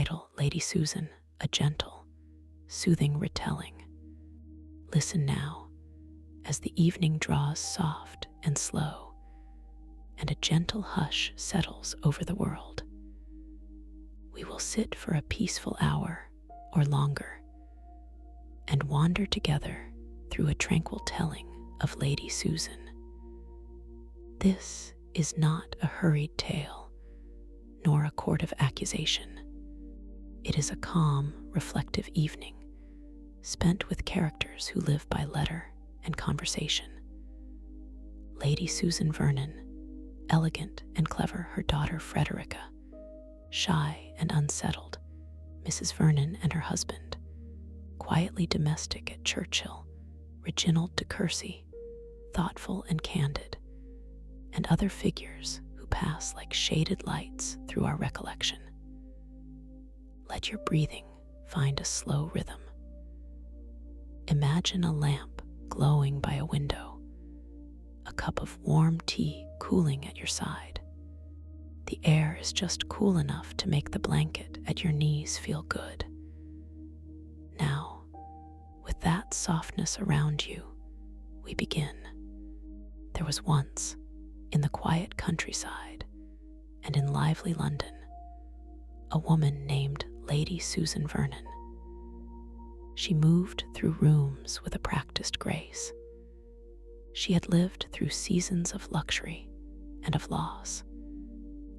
title Lady Susan, a gentle, soothing retelling. Listen now as the evening draws soft and slow, and a gentle hush settles over the world. We will sit for a peaceful hour or longer and wander together through a tranquil telling of Lady Susan. This is not a hurried tale, nor a court of accusation. It is a calm, reflective evening spent with characters who live by letter and conversation. Lady Susan Vernon, elegant and clever, her daughter Frederica, shy and unsettled, Mrs. Vernon and her husband, quietly domestic at Churchill, Reginald de Courcy, thoughtful and candid, and other figures who pass like shaded lights through our recollection. Let your breathing find a slow rhythm. Imagine a lamp glowing by a window, a cup of warm tea cooling at your side. The air is just cool enough to make the blanket at your knees feel good. Now, with that softness around you, we begin. There was once, in the quiet countryside and in lively London, a woman named Lady Susan Vernon. She moved through rooms with a practiced grace. She had lived through seasons of luxury and of loss,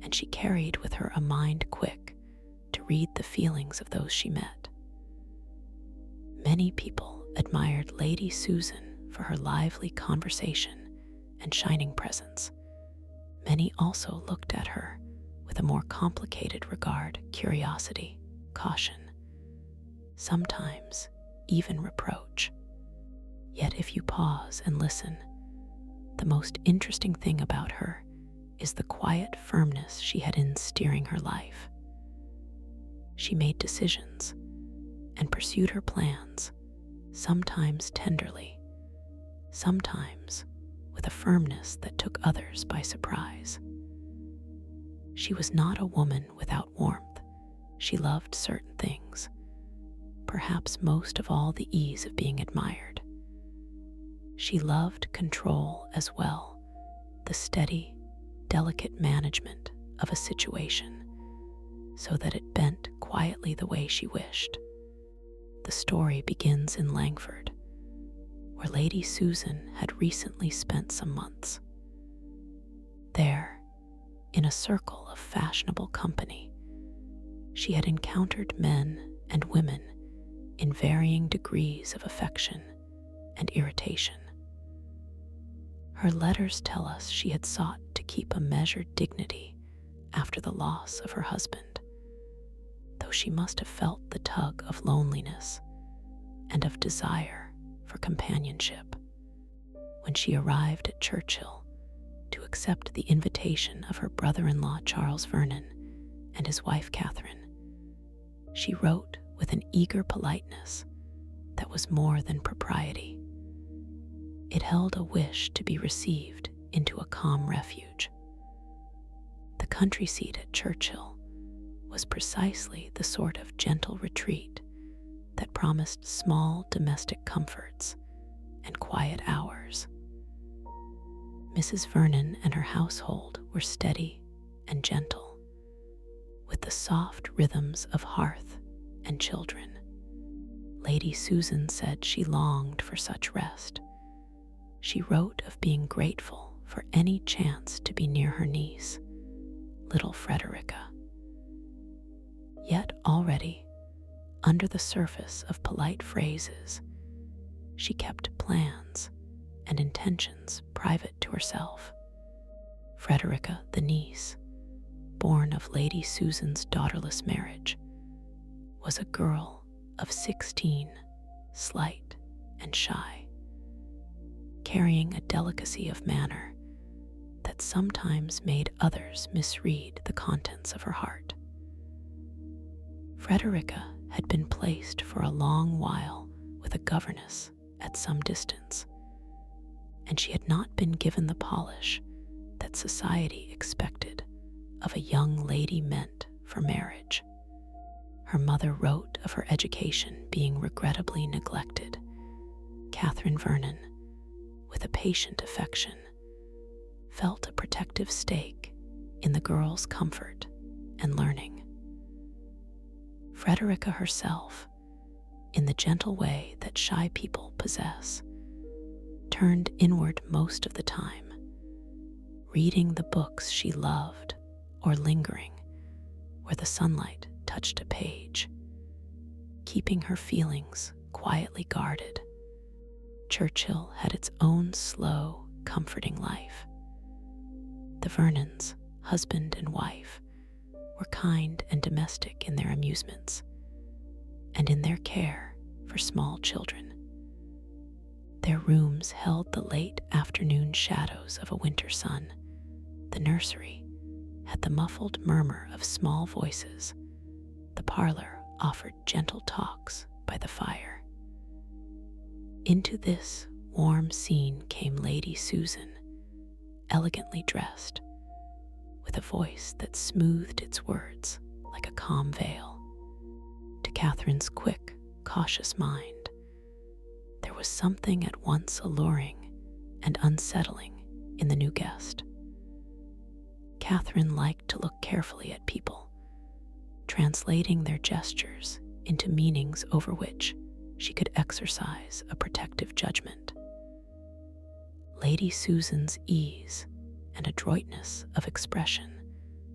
and she carried with her a mind quick to read the feelings of those she met. Many people admired Lady Susan for her lively conversation and shining presence. Many also looked at her with a more complicated regard, curiosity, caution, sometimes even reproach. Yet if you pause and listen, the most interesting thing about her is the quiet firmness she had in steering her life. She made decisions and pursued her plans, sometimes tenderly, sometimes with a firmness that took others by surprise. She was not a woman without warmth. She loved certain things, perhaps most of all the ease of being admired. She loved control as well, the steady, delicate management of a situation so that it bent quietly the way she wished. The story begins in Langford, where Lady Susan had recently spent some months. There, in a circle of fashionable company, she had encountered men and women in varying degrees of affection and irritation. Her letters tell us she had sought to keep a measured dignity after the loss of her husband, though she must have felt the tug of loneliness and of desire for companionship. When she arrived at Churchill to accept the invitation of her brother-in-law Charles Vernon and his wife Catherine, she wrote with an eager politeness that was more than propriety. It held a wish to be received into a calm refuge. The country seat at Churchill was precisely the sort of gentle retreat that promised small domestic comforts and quiet hours. Mrs. Vernon and her household were steady and gentle, with the soft rhythms of hearth and children. Lady Susan said she longed for such rest. She wrote of being grateful for any chance to be near her niece, little Frederica. Yet already, under the surface of polite phrases, she kept plans and intentions private to herself. Frederica, the niece, born of Lady Susan's daughterless marriage, was a girl of 16, slight and shy, carrying a delicacy of manner that sometimes made others misread the contents of her heart. Frederica had been placed for a long while with a governess at some distance, and she had not been given the polish that society expected of a young lady meant for marriage. Her mother wrote of her education being regrettably neglected. Catherine Vernon, with a patient affection, felt a protective stake in the girl's comfort and learning. Frederica herself, in the gentle way that shy people possess, turned inward most of the time, reading the books she loved or lingering where the sunlight touched a page, keeping her feelings quietly guarded. Churchill had its own slow, comforting life. The Vernons, husband and wife, were kind and domestic in their amusements and in their care for small children. Their rooms held the late afternoon shadows of a winter sun. The nursery had the muffled murmur of small voices. The parlor offered gentle talks by the fire. Into this warm scene came Lady Susan, elegantly dressed, with a voice that smoothed its words like a calm veil. To Catherine's quick, cautious mind, there was something at once alluring and unsettling in the new guest. Catherine liked to look carefully at people, translating their gestures into meanings over which she could exercise a protective judgment. Lady Susan's ease and adroitness of expression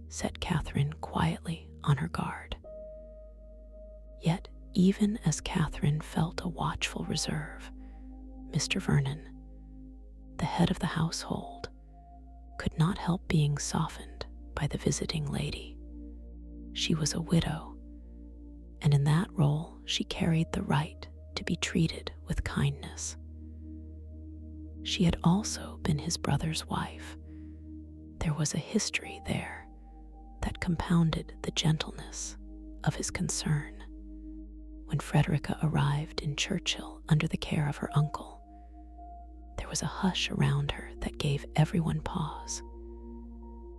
set Catherine quietly on her guard. Yet, even as Catherine felt a watchful reserve, Mr. Vernon, the head of the household, could not help being softened by the visiting lady. She was a widow, and in that role she carried the right to be treated with kindness. She had also been his brother's wife. There was a history there that compounded the gentleness of his concern. When Frederica arrived in Churchill under the care of her uncle, there was a hush around her that gave everyone pause.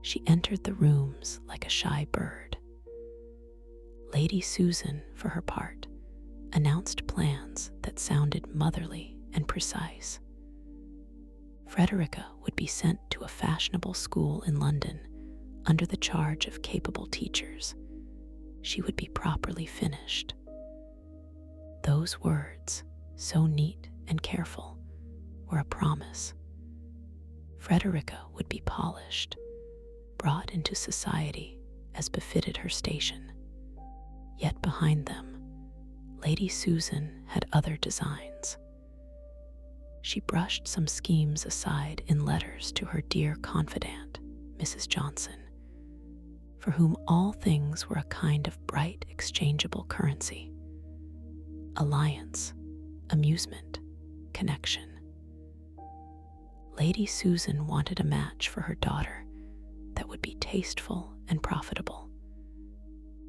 She entered the rooms like a shy bird. Lady Susan, for her part, announced plans that sounded motherly and precise. Frederica would be sent to a fashionable school in London under the charge of capable teachers. She would be properly finished. Those words, so neat and careful, were a promise. Frederica would be polished, brought into society as befitted her station. Yet behind them, Lady Susan had other designs. She brushed some schemes aside in letters to her dear confidante, Mrs. Johnson, for whom all things were a kind of bright exchangeable currency. Alliance, amusement, connection. Lady Susan wanted a match for her daughter that would be tasteful and profitable,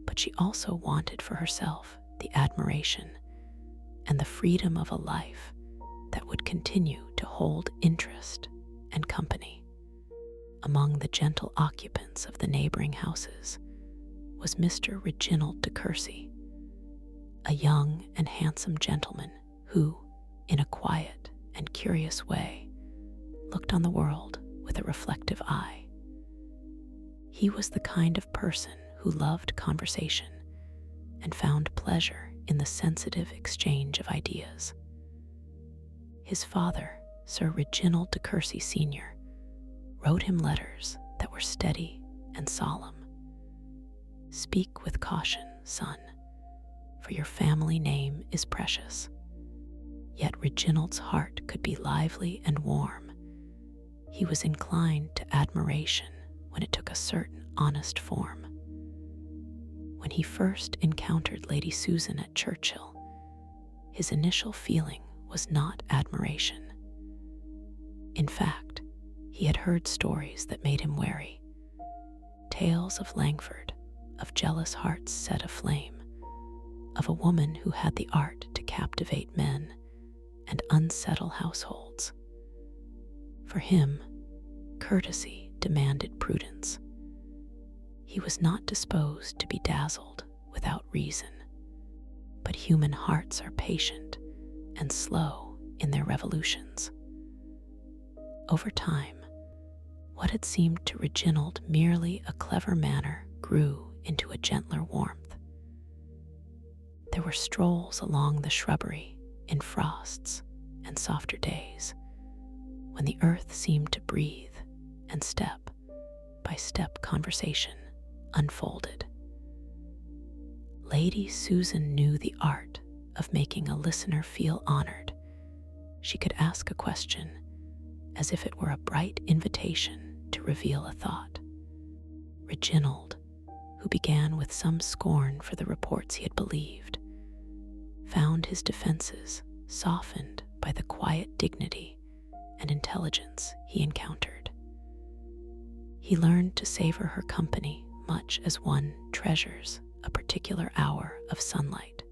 but she also wanted for herself the admiration and the freedom of a life that would continue to hold interest and company. Among the gentle occupants of the neighboring houses was Mr. Reginald de Courcy, a young and handsome gentleman who, in a quiet and curious way, looked on the world with a reflective eye. He was the kind of person who loved conversation and found pleasure in the sensitive exchange of ideas. His father, Sir Reginald de Courcy Sr., wrote him letters that were steady and solemn. "Speak with caution, son, for your family name is precious." Yet Reginald's heart could be lively and warm. He was inclined to admiration when it took a certain honest form. When he first encountered Lady Susan at Churchill, his initial feeling was not admiration. In fact, he had heard stories that made him wary. Tales of Langford, of jealous hearts set aflame, of a woman who had the art to captivate men and unsettle households. For him, courtesy demanded prudence. He was not disposed to be dazzled without reason. but human hearts are patient and slow in their revolutions. Over time, what had seemed to Reginald merely a clever manner grew into a gentler warmth. There were strolls along the shrubbery in frosts and softer days, when the earth seemed to breathe and step by step conversation unfolded. Lady Susan knew the art of making a listener feel honored. She could ask a question as if it were a bright invitation to reveal a thought. Reginald, who began with some scorn for the reports he had believed, found his defenses softened by the quiet dignity and intelligence he encountered. He learned to savor her company much as one treasures a particular hour of sunlight.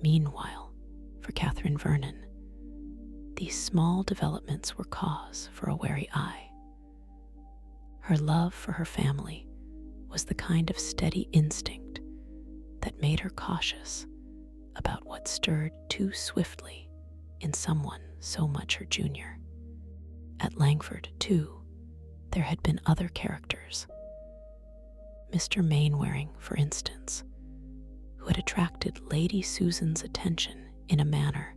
Meanwhile, for Catherine Vernon, these small developments were cause for a wary eye. Her love for her family was the kind of steady instinct that made her cautious about what stirred too swiftly in someone so much her junior. At Langford, too, there had been other characters. Mr. Mainwaring, for instance, who had attracted Lady Susan's attention in a manner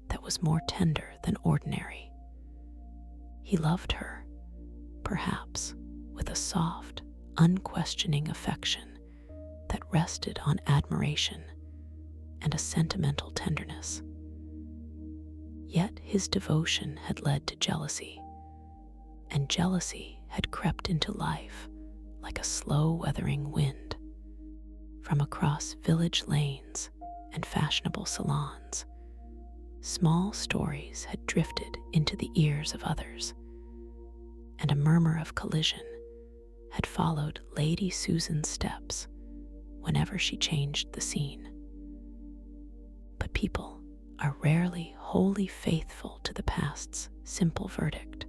that was more tender than ordinary. He loved her, perhaps, with a soft, unquestioning affection that rested on admiration and a sentimental tenderness. Yet his devotion had led to jealousy, and jealousy had crept into life like a slow weathering wind. From across village lanes and fashionable salons, small stories had drifted into the ears of others, and a murmur of collision had followed Lady Susan's steps whenever she changed the scene. But people are rarely wholly faithful to the past's simple verdict.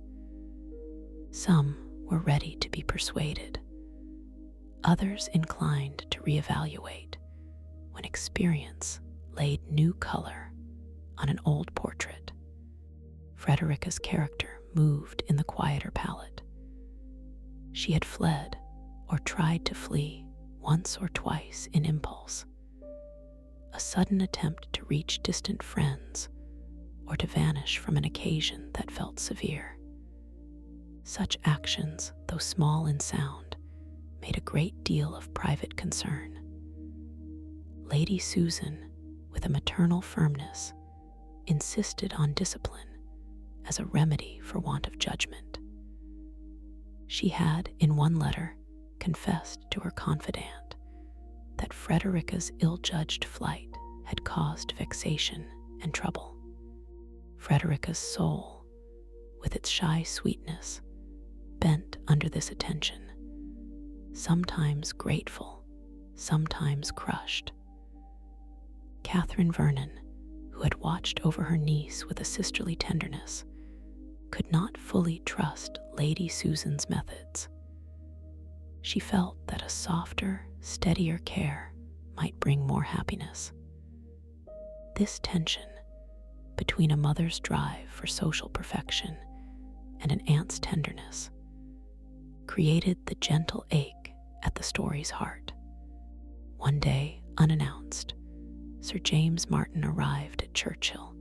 Some were ready to be persuaded, others inclined to reevaluate when experience laid new color on an old portrait. Frederica's character moved in the quieter palette. She had fled or tried to flee once or twice in impulse. A sudden attempt to reach distant friends or to vanish from an occasion that felt severe. Such actions, though small in sound, made a great deal of private concern. Lady Susan, with a maternal firmness, insisted on discipline as a remedy for want of judgment. She had, in one letter, confessed to her confidant that Frederica's ill-judged flight had caused vexation and trouble. Frederica's soul, with its shy sweetness, bent under this attention, sometimes grateful, sometimes crushed. Catherine Vernon, who had watched over her niece with a sisterly tenderness, could not fully trust Lady Susan's methods. She felt that a softer, steadier care might bring more happiness. This tension between a mother's drive for social perfection and an aunt's tenderness created the gentle ache at the story's heart. One day, unannounced, Sir James Martin arrived at Churchill.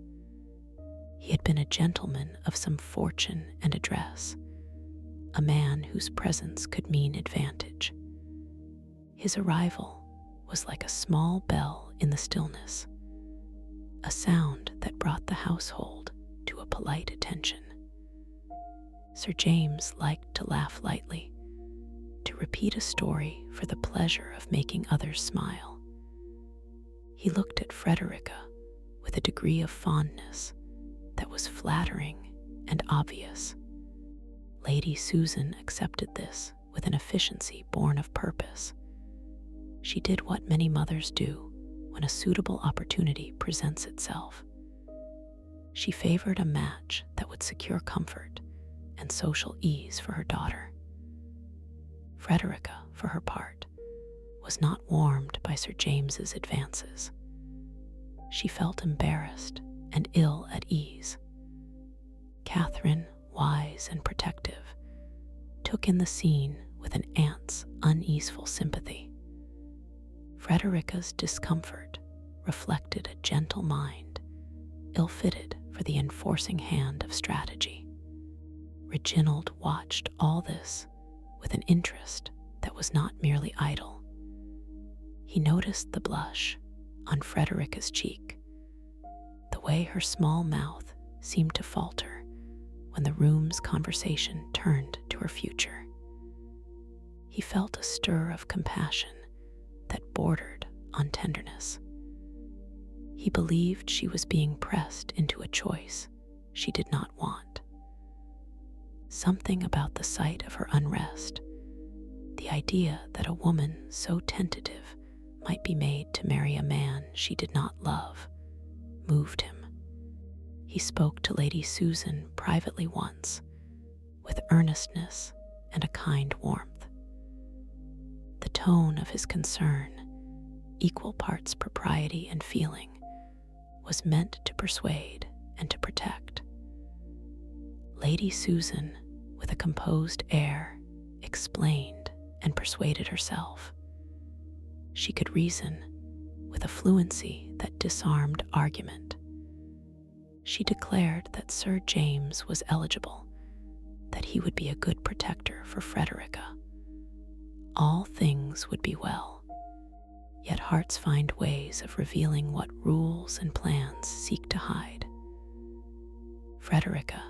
He had been a gentleman of some fortune and address, a man whose presence could mean advantage. His arrival was like a small bell in the stillness, a sound that brought the household to a polite attention. Sir James liked to laugh lightly, to repeat a story for the pleasure of making others smile. He looked at Frederica with a degree of fondness that was flattering and obvious. Lady Susan accepted this with an efficiency born of purpose. She did what many mothers do when a suitable opportunity presents itself. She favored a match that would secure comfort and social ease for her daughter. Frederica, for her part, was was not warmed by Sir James's advances. She felt embarrassed and ill at ease. Catherine, wise and protective, took in the scene with an aunt's uneaseful sympathy. Frederica's discomfort reflected a gentle mind, ill-fitted for the enforcing hand of strategy. Reginald watched all this with an interest that was not merely idle. He noticed the blush on Frederica's cheek, the way her small mouth seemed to falter when the room's conversation turned to her future. He felt a stir of compassion that bordered on tenderness. He believed she was being pressed into a choice she did not want. Something about the sight of her unrest, the idea that a woman so tentative might be made to marry a man she did not love, moved him. He spoke to Lady Susan privately once, with earnestness and a kind warmth. The tone of his concern, equal parts propriety and feeling, was meant to persuade and to protect. Lady Susan, with a composed air, explained and persuaded herself. She could reason with a fluency that disarmed argument. She declared that Sir James was eligible, that he would be a good protector for Frederica. All things would be well, yet hearts find ways of revealing what rules and plans seek to hide. Frederica,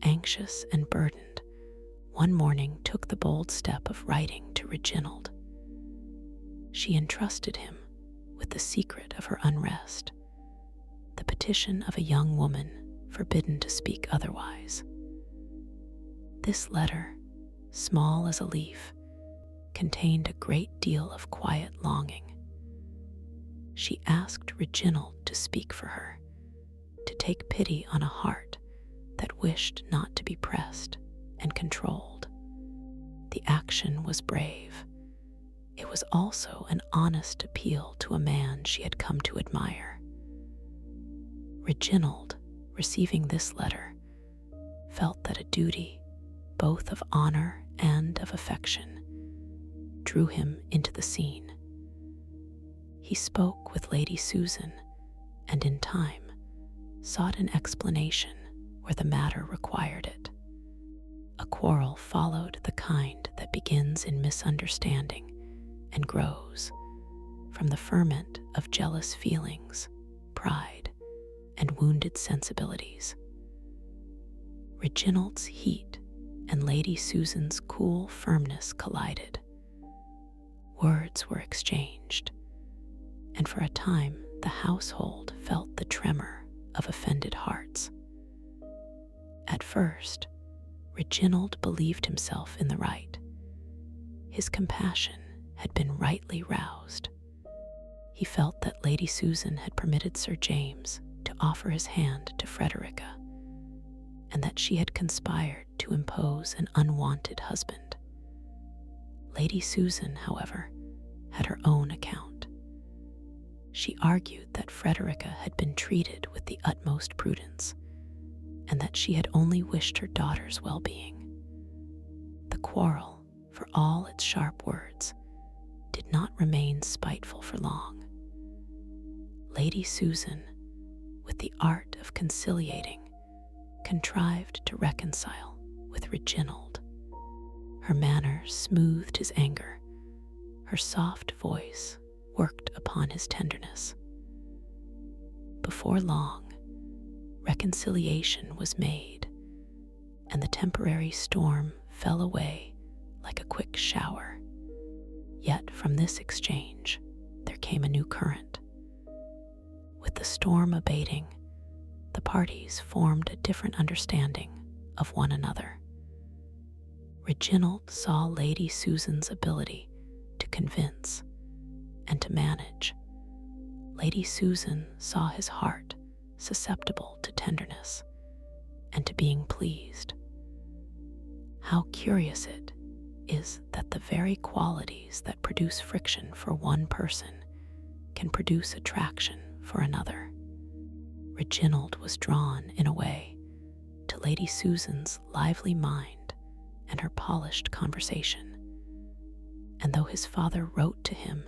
anxious and burdened, one morning took the bold step of writing to Reginald. She entrusted him with the secret of her unrest, the petition of a young woman forbidden to speak otherwise. This letter, small as a leaf, contained a great deal of quiet longing. She asked Reginald to speak for her, to take pity on a heart that wished not to be pressed and controlled. The action was brave. It was also an honest appeal to a man she had come to admire. Reginald, receiving this letter, felt that a duty, both of honor and of affection, drew him into the scene. He spoke with Lady Susan, and in time sought an explanation where the matter required it. A quarrel followed the kind that begins in misunderstanding and grows from the ferment of jealous feelings, pride, and wounded sensibilities. Reginald's heat and Lady Susan's cool firmness collided. Words were exchanged, and for a time the household felt the tremor of offended hearts. At first, Reginald believed himself in the right. His compassion had been rightly roused. He felt that Lady Susan had permitted Sir James to offer his hand to Frederica, and that she had conspired to impose an unwanted husband. Lady Susan, however, had her own account. She argued that Frederica had been treated with the utmost prudence, and that she had only wished her daughter's well-being. The quarrel, for all its sharp words, did not remain spiteful for long. Lady Susan, with the art of conciliating, contrived to reconcile with Reginald. Her manner smoothed his anger. Her soft voice worked upon his tenderness. Before long, reconciliation was made, and the temporary storm fell away like a quick shower. Yet from this exchange, there came a new current. With the storm abating, the parties formed a different understanding of one another. Reginald saw Lady Susan's ability to convince and to manage. Lady Susan saw his heart susceptible to tenderness, and to being pleased. How curious it is that the very qualities that produce friction for one person can produce attraction for another. Reginald was drawn, in a way, to Lady Susan's lively mind and her polished conversation, and though his father wrote to him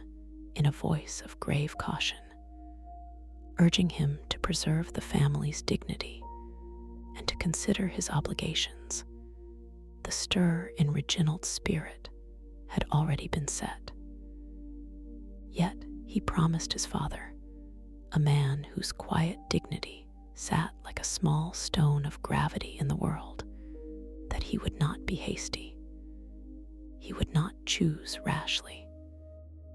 in a voice of grave caution, urging him to preserve the family's dignity and to consider his obligations, the stir in Reginald's spirit had already been set. Yet he promised his father, a man whose quiet dignity sat like a small stone of gravity in the world, that he would not be hasty. He would not choose rashly.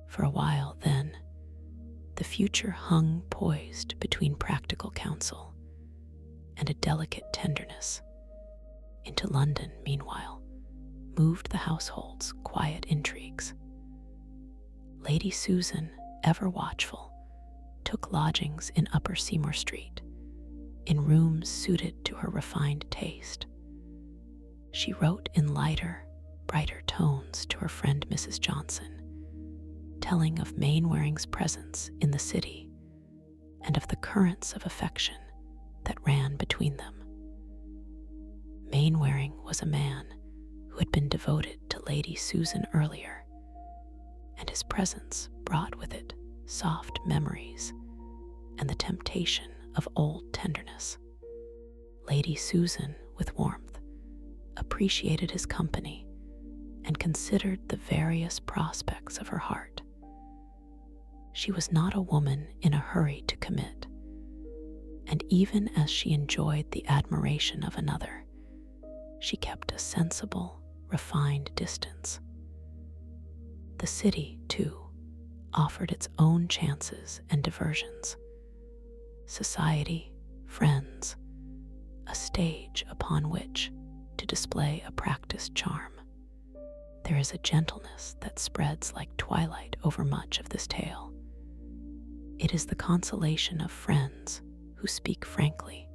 For a while, then, the future hung poised between practical counsel and a delicate tenderness. Into London, meanwhile, moved the household's quiet intrigues. Lady Susan, ever watchful, took lodgings in Upper Seymour Street, in rooms suited to her refined taste. She wrote in lighter, brighter tones to her friend Mrs. Johnson, telling of Mainwaring's presence in the city and of the currents of affection that ran between them. Mainwaring was a man who had been devoted to Lady Susan earlier, and his presence brought with it soft memories and the temptation of old tenderness. Lady Susan, with warmth, appreciated his company and considered the various prospects of her heart. She was not a woman in a hurry to commit, and even as she enjoyed the admiration of another, she kept a sensible, refined distance. The city, too, offered its own chances and diversions. Society, friends, a stage upon which to display a practiced charm. There is a gentleness that spreads like twilight over much of this tale. It is the consolation of friends who speak frankly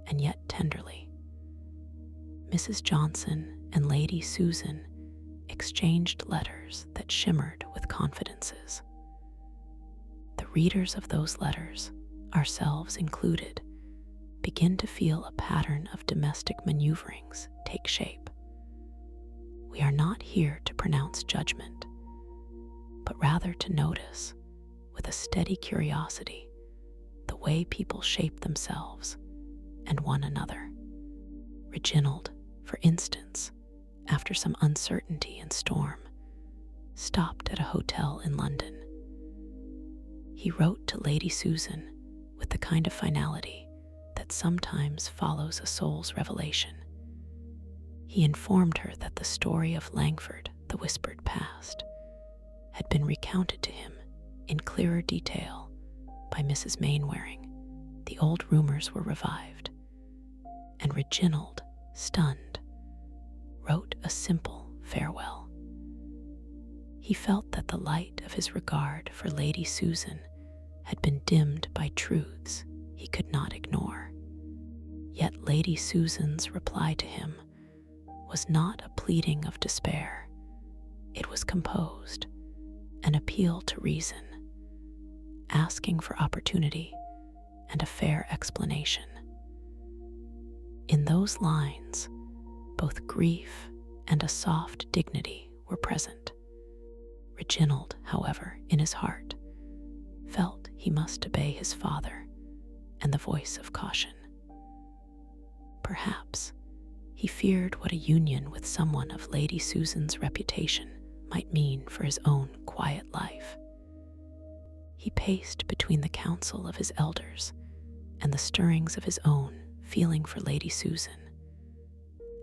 and yet tenderly. Mrs. Johnson and Lady Susan exchanged letters that shimmered with confidences. The readers of those letters, ourselves included, begin to feel a pattern of domestic maneuverings take shape. We are not here to pronounce judgment, but rather to notice, with a steady curiosity, the way people shape themselves and one another. Reginald, for instance, after some uncertainty and storm, stopped at a hotel in London. He wrote to Lady Susan with the kind of finality that sometimes follows a soul's revelation. He informed her that the story of Langford, the whispered past, had been recounted to him in clearer detail by Mrs. Mainwaring. The old rumors were revived, and Reginald, stunned, wrote a simple farewell. He felt that the light of his regard for Lady Susan had been dimmed by truths he could not ignore. Yet Lady Susan's reply to him was not a pleading of despair. It was composed, an appeal to reason, asking for opportunity and a fair explanation. In those lines, both grief and a soft dignity were present. Reginald, however, in his heart, felt he must obey his father and the voice of caution. Perhaps he feared what a union with someone of Lady Susan's reputation might mean for his own quiet life. He paced between the counsel of his elders and the stirrings of his own feeling for Lady Susan,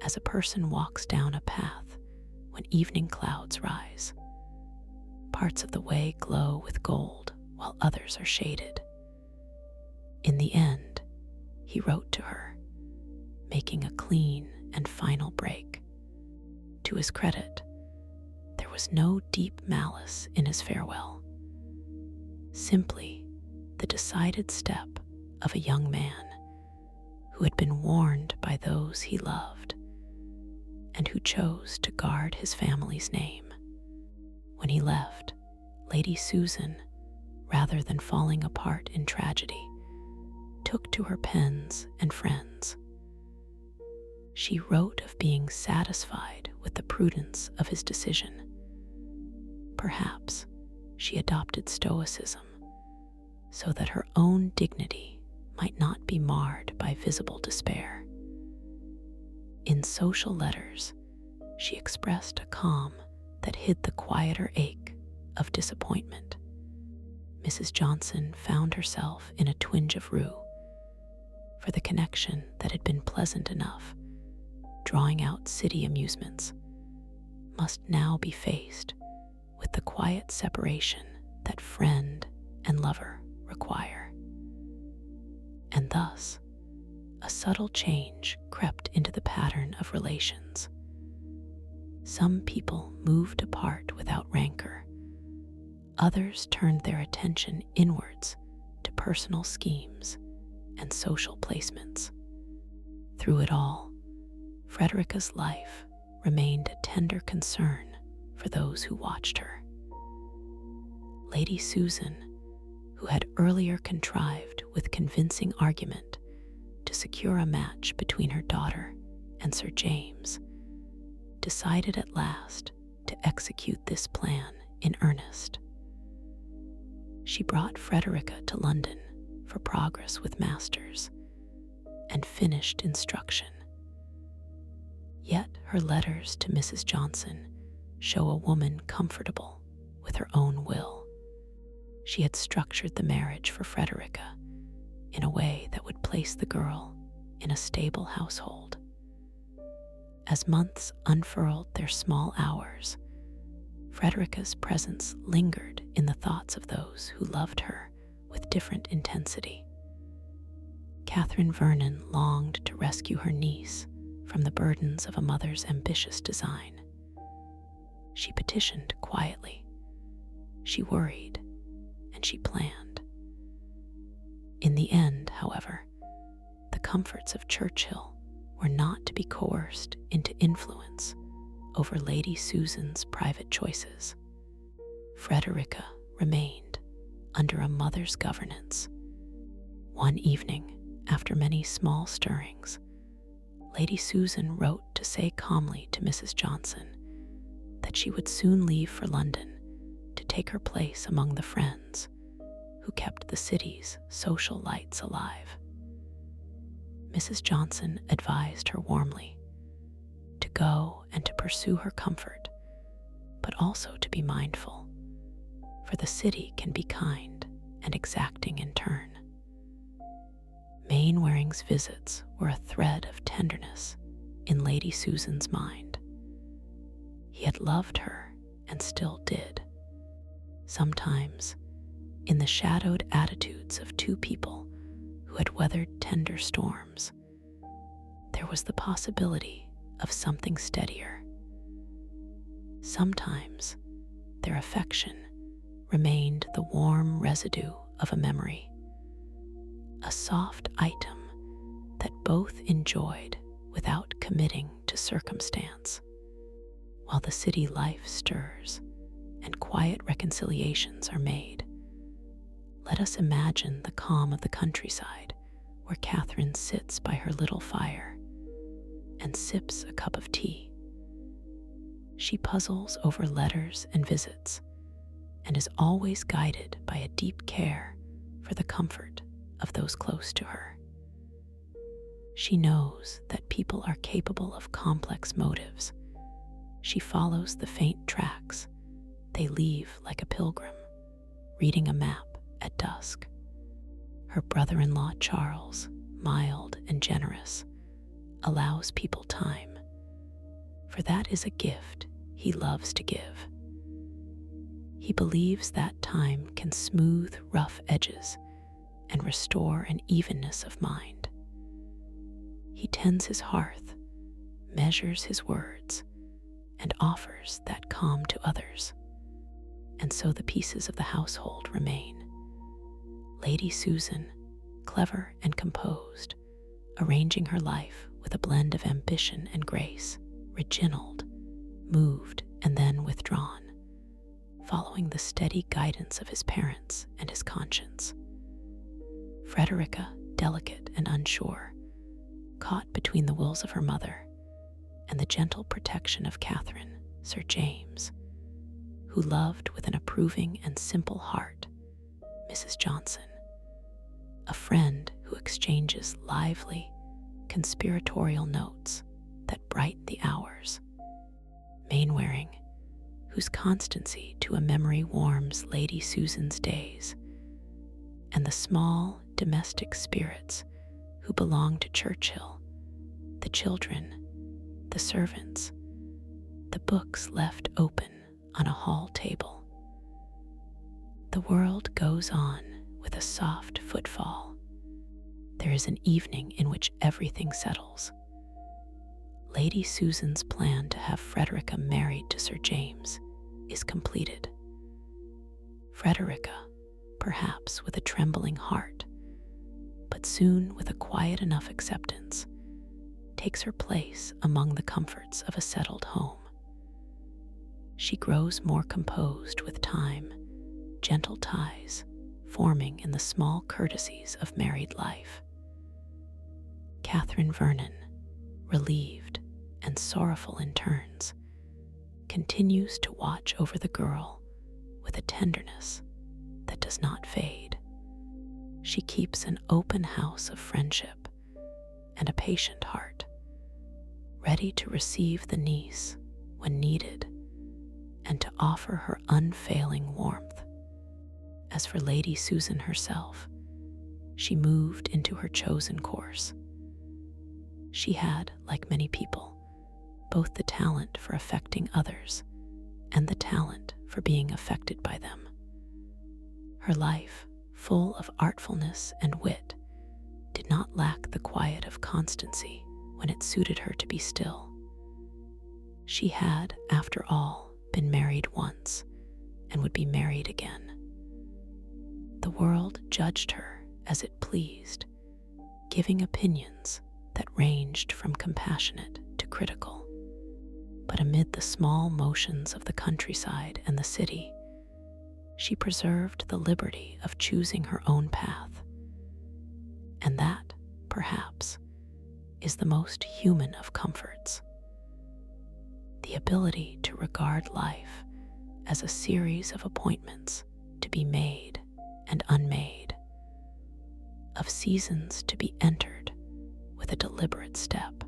as a person walks down a path when evening clouds rise. Parts of the way glow with gold while others are shaded. In the end, he wrote to her, making a clean and final break. To his credit, there was no deep malice in his farewell, simply the decided step of a young man who had been warned by those he loved and who chose to guard his family's name. When he left, Lady Susan, rather than falling apart in tragedy, took to her pens and friends. She wrote of being satisfied with the prudence of his decision. Perhaps she adopted stoicism so that her own dignity might not be marred by visible despair. In social letters, she expressed a calm that hid the quieter ache of disappointment. Mrs. Johnson found herself in a twinge of rue, for the connection that had been pleasant enough, drawing out city amusements, must now be faced with the quiet separation that friend and lover require. And thus, a subtle change crept into the pattern of relations. Some people moved apart without rancor. Others turned their attention inwards to personal schemes and social placements. Through it all, Frederica's life remained a tender concern for those who watched her. Lady Susan, who had earlier contrived with convincing argument to secure a match between her daughter and Sir James, decided at last to execute this plan in earnest. She brought Frederica to London for progress with masters and finished instruction. Yet her letters to Mrs. Johnson show a woman comfortable with her own will. She had structured the marriage for Frederica in a way that would place the girl in a stable household. As months unfurled their small hours, Frederica's presence lingered in the thoughts of those who loved her with different intensity. Catherine Vernon longed to rescue her niece from the burdens of a mother's ambitious design. She petitioned quietly. She worried, and she planned. In the end, however, the comforts of Churchill were not to be coerced into influence over Lady Susan's private choices. Frederica remained under a mother's governance. One evening, after many small stirrings, Lady Susan wrote to say calmly to Mrs. Johnson that she would soon leave for London to take her place among the friends who kept the city's social lights alive. Mrs. Johnson advised her warmly to go and to pursue her comfort, but also to be mindful, for the city can be kind and exacting in turn. Mainwaring's visits were a thread of tenderness in Lady Susan's mind. He had loved her and still did. Sometimes, in the shadowed attitudes of two people who had weathered tender storms, there was the possibility of something steadier. Sometimes, their affection remained the warm residue of a memory, a soft item that both enjoyed without committing to circumstance. While the city life stirs and quiet reconciliations are made, let us imagine the calm of the countryside where Catherine sits by her little fire and sips a cup of tea. She puzzles over letters and visits and is always guided by a deep care for the comfort of those close to her. She knows that people are capable of complex motives. She follows the faint tracks they leave like a pilgrim, reading a map at dusk. Her brother-in-law Charles, mild and generous, allows people time, for that is a gift he loves to give. He believes that time can smooth rough edges and restore an evenness of mind. He tends his hearth, measures his words, and offers that calm to others. And so the pieces of the household remain. Lady Susan, clever and composed, arranging her life with a blend of ambition and grace, Reginald, moved and then withdrawn, following the steady guidance of his parents and his conscience. Frederica, delicate and unsure, caught between the wills of her mother and the gentle protection of Catherine, Sir James, who loved with an approving and simple heart Mrs. Johnson, a friend who exchanges lively, conspiratorial notes that brighten the hours. Mainwaring, whose constancy to a memory warms Lady Susan's days, and the small domestic spirits who belong to Churchill, the children, the servants, the books left open on a hall table. The world goes on with a soft footfall. There is an evening in which everything settles. Lady Susan's plan to have Frederica married to Sir James is completed. Frederica, perhaps with a trembling heart, but soon with a quiet enough acceptance, takes her place among the comforts of a settled home. She grows more composed with time, gentle ties forming in the small courtesies of married life. Catherine Vernon, relieved and sorrowful in turns, continues to watch over the girl with a tenderness that does not fade. She keeps an open house of friendship and a patient heart, ready to receive the niece when needed and to offer her unfailing warmth. As for Lady Susan herself, she moved into her chosen course. She had, like many people, both the talent for affecting others and the talent for being affected by them. Her life, full of artfulness and wit, did not lack the quiet of constancy when it suited her to be still. She had, after all, been married once and would be married again. The world judged her as it pleased, giving opinions that ranged from compassionate to critical. But amid the small motions of the countryside and the city, she preserved the liberty of choosing her own path. And that, perhaps, is the most human of comforts. The ability to regard life as a series of appointments to be made and unmade, of seasons to be entered with a deliberate step.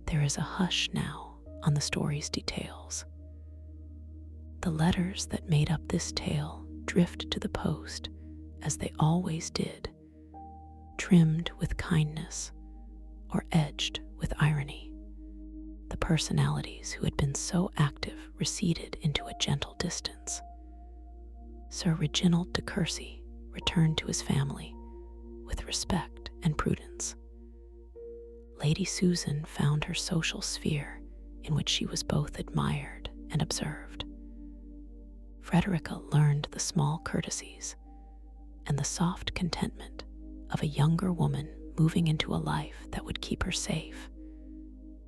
There is a hush now on the story's details. The letters that made up this tale drift to the post as they always did, trimmed with kindness or edged with irony. The personalities who had been so active receded into a gentle distance. Sir Reginald de Courcy returned to his family with respect and prudence. Lady Susan found her social sphere in which she was both admired and observed. Frederica learned the small courtesies and the soft contentment of a younger woman moving into a life that would keep her safe.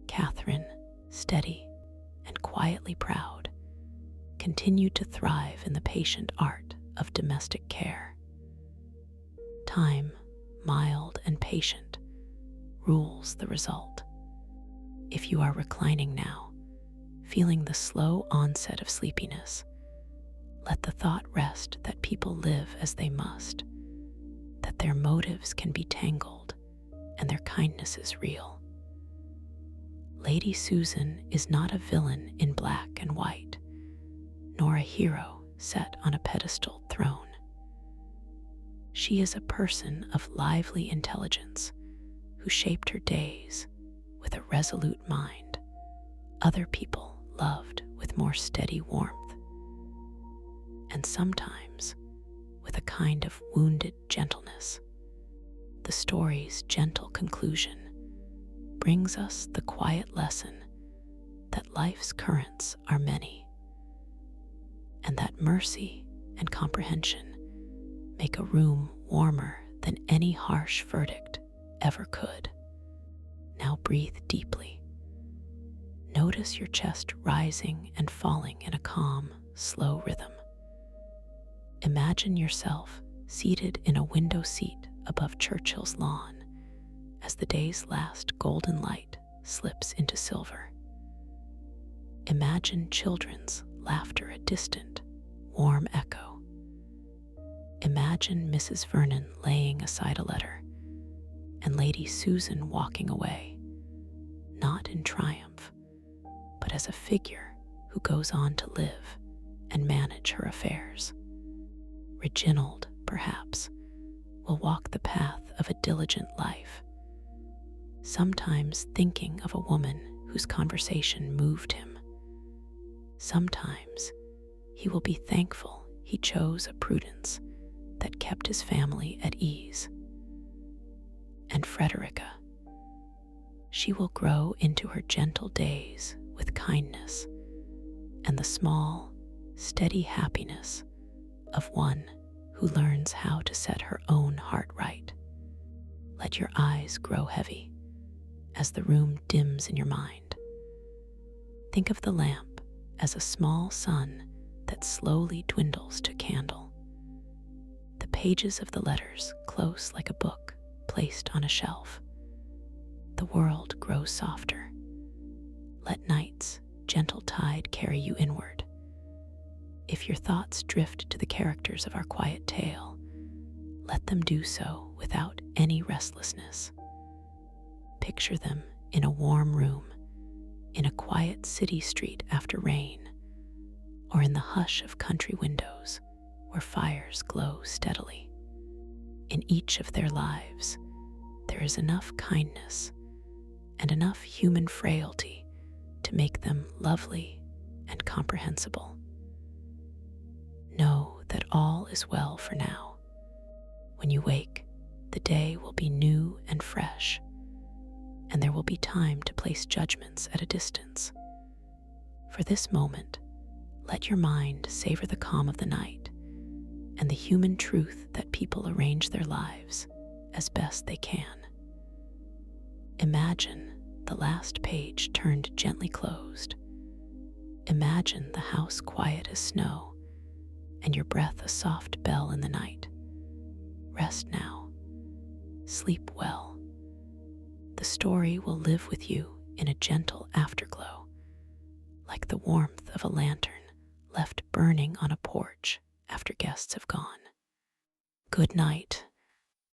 Catherine, steady and quietly proud, continued to thrive in the patient art of domestic care. Time, mild and patient, rules the result. If you are reclining now, feeling the slow onset of sleepiness, let the thought rest that people live as they must, that their motives can be tangled and their kindness is real. Lady Susan is not a villain in black and white, nor a hero set on a pedestal throne. She is a person of lively intelligence who shaped her days with a resolute mind other people loved with more steady warmth, and sometimes with a kind of wounded gentleness. The story's gentle conclusion brings us the quiet lesson that life's currents are many, and that mercy and comprehension make a room warmer than any harsh verdict ever could. Now breathe deeply. Notice your chest rising and falling in a calm, slow rhythm. Imagine yourself seated in a window seat above Churchill's lawn as the day's last golden light slips into silver. Imagine children's laughter a distant, warm echo. Imagine Mrs. Vernon laying aside a letter and Lady Susan walking away, not in triumph, but as a figure who goes on to live and manage her affairs. Reginald, perhaps, will walk the path of a diligent life, sometimes thinking of a woman whose conversation moved him. Sometimes he will be thankful he chose a prudence that kept his family at ease. And Frederica, she will grow into her gentle days with kindness and the small, steady happiness of one who learns how to set her own heart right. Let your eyes grow heavy as the room dims in your mind. Think of the lamp as a small sun that slowly dwindles to candle. The pages of the letters close like a book placed on a shelf. The world grows softer. Let night's gentle tide carry you inward. If your thoughts drift to the characters of our quiet tale, let them do so without any restlessness. Picture them in a warm room, in a quiet city street after rain, or in the hush of country windows where fires glow steadily. In each of their lives, there is enough kindness and enough human frailty to make them lovely and comprehensible. Know that all is well for now. When you wake, the day will be new and fresh, and there will be time to place judgments at a distance. For this moment, let your mind savor the calm of the night and the human truth that people arrange their lives as best they can. Imagine the last page turned gently closed. Imagine the house quiet as snow and your breath a soft bell in the night. Rest now. Sleep well. The story will live with you in a gentle afterglow, like the warmth of a lantern left burning on a porch after guests have gone. Good night.